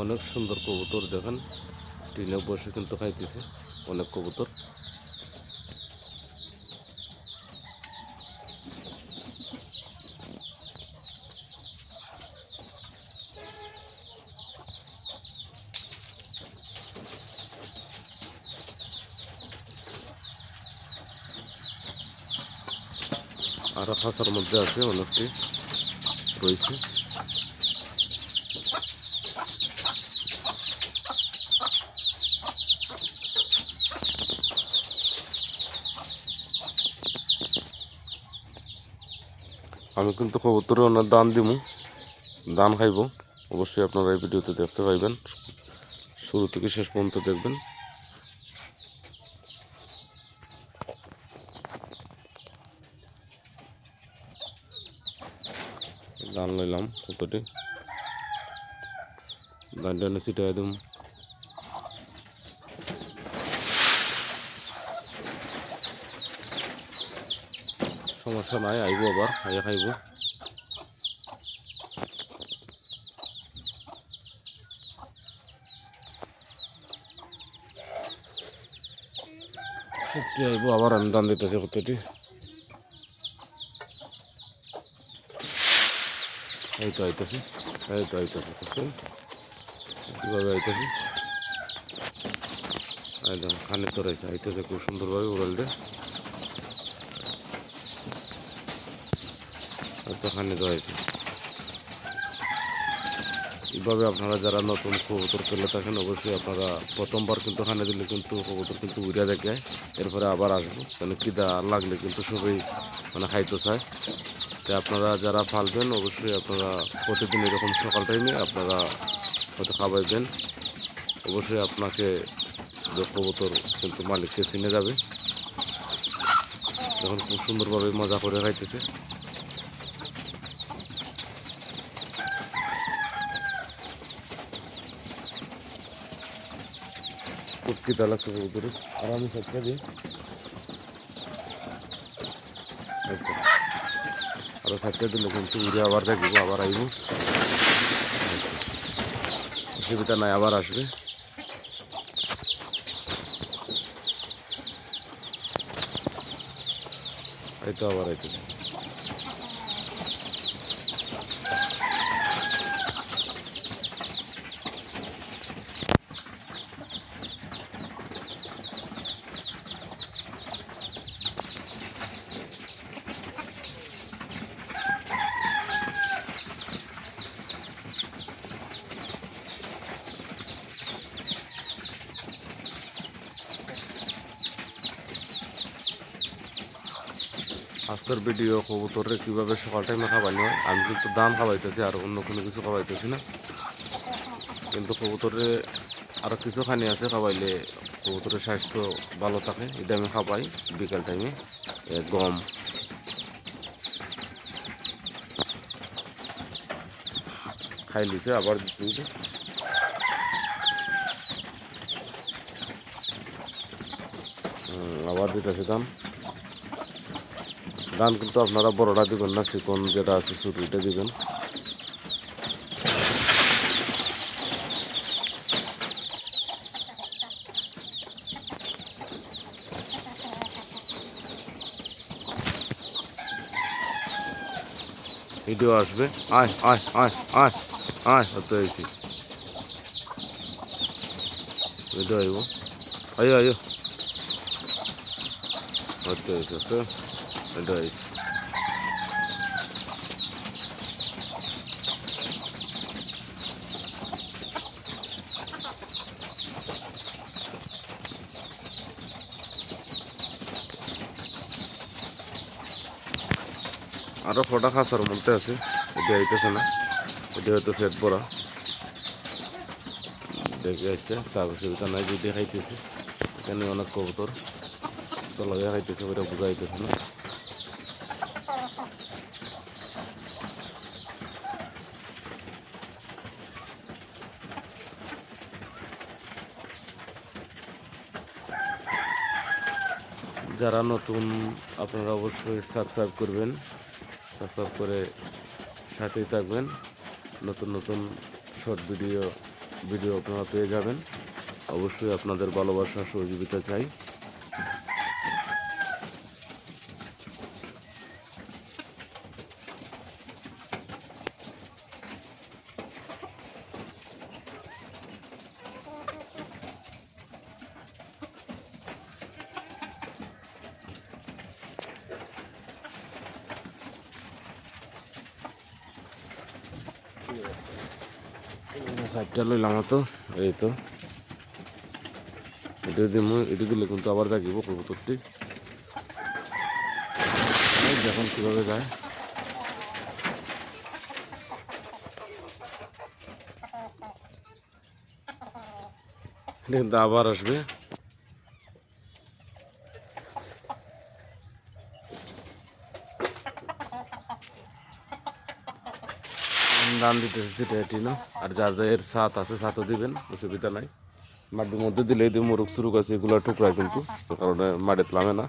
অনেক সুন্দর কবুতর দেখেন, টিনে বসে কিন্তু খাইতেছে অনেক কবুতর। আরো খাঁচার মধ্যে আছে, অনেকটি রয়েছে। আমি কিন্তু কবুতরে অনেক দান দিব, দান খাইব। অবশ্যই আপনারা এই ভিডিওতে দেখতে পাইবেন, শুরু থেকে শেষ পর্যন্ত দেখবেন। দান লইলাম কতটি, দান টানে ছিটাই দিম। সমস্যা নাই, আইব আবার আইয়া খাইব। সত্যি আইব আবার, আমি দান দিতেছি কতটি। এই তো আইতেছি, এই তো আইতেছি, বুঝছেন কীভাবে আইতেছি। একদম খানে তো রয়েছে, আইতেছে খুব সুন্দরভাবে উড়াল দিয়ে। তো খানে তো হয়েছে। এইভাবে আপনারা যারা নতুন কবুতর পেলে থাকেন, অবশ্যই আপনারা প্রথমবার কিন্তু খানে দিলে কিন্তু কবুতর কিন্তু উড়িয়া দেখে, এরপরে আবার আসবো, কেন খিদা লাগলে কিন্তু সবাই মানে খাইতে চায়। তাই আপনারা যারা পালবেন অবশ্যই আপনারা প্রতিদিন এরকম সকাল টাইমে আপনারা হয়তো খাওয়াইবেন। অবশ্যই আপনাকে যে কবুতর কিন্তু মালিককে চিনে যাবে। যখন খুব সুন্দরভাবে মজা করে খাইতেছে। খুব খিদা লাগছে কবুতরে, আর আমি সাথে দিই। আচ্ছা, আরো সাথে দিলে কিন্তু উড়ে আবার দেখব, আবার আইব। অসুবিধা নাই, আবার আসবে। এই তো আবার আইতেছে। আজকের ভিডিও কবুতরে কীভাবে সকাল টাইমে খাওয়ানো হয়, আমি কিন্তু দাম খাওয়াইতেছি, আর অন্য কোনো কিছু খাওয়াইতেছি না। কিন্তু কবুতরে আরও কিছু খানি আছে, খাওয়াইলে কবুতরের স্বাস্থ্য ভালো থাকে। এটা আমি খাওয়াই বিকাল টাইমে। গম খাই লিছে, আবার দিতে আবার দিতেছে দাম। ধান কিন্তু আপনারা বড়টা দিবেন না, চিকন যেটা আছে ছোটটা দিবেন। ভিডিও আসবে, আয় আয় আয় আয় আয়, হতে হয়েছি ভিডিও আইব, আয়ো আয়ো, হতে হয়েছে তো ভিডিও আইছে। আরো ফটা খাঁচার মধ্যে আছে, এটা আইতেছে না, এটা হয়তো ফেট পড়া দেখে আসছে। তার অসুবিধা নাই, যদি খাইতেছে। এখানে অনেক কবুতর তলায় খাইতেছে, ওটা বোঝা যাইতেছে না। যারা নতুন আপনারা অবশ্যই সাবস্ক্রাইব করবেন, সাবস্ক্রাইব করে সাথেই থাকবেন। নতুন নতুন শর্ট ভিডিও ভিডিও আপনারা পেয়ে যাবেন। অবশ্যই আপনাদের ভালোবাসা সহযোগিতা চাই। সাইডটা লইলাম তো, এই তো এটা দিলে কিন্তু আবার থাকিব কবুতরটি। দেখুন কীভাবে যায়। এটা কিন্তু আবার আসবে। দান দিতেছে সেটা এটি না। আর যাদের ছাদ আছে ছাদও দিবেন, অসুবিধা নাই। মাটির মধ্যে দিলে এই যে মুরুখ সুরুক আছে এগুলো টুকরায় কিন্তু, সে কারণে মাটিতে নামে না।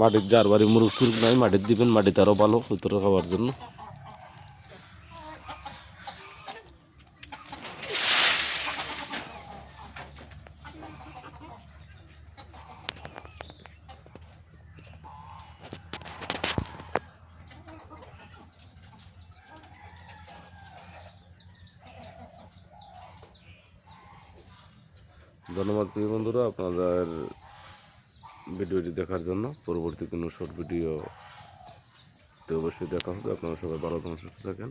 মাটির যার বাড়ি মুরুখ সুরুক নাই মাটির দিবেন, মাটিতে আরও ভালো কবুতর খাওয়ার জন্য। ধন্যবাদ প্রিয় বন্ধুরা আপনাদের ভিডিওটি দেখার জন্য। পরবর্তী কোনো শর্ট ভিডিওতে অবশ্যই দেখা হবে। আপনারা সবাই ভালো থাকেন, সুস্থ থাকেন।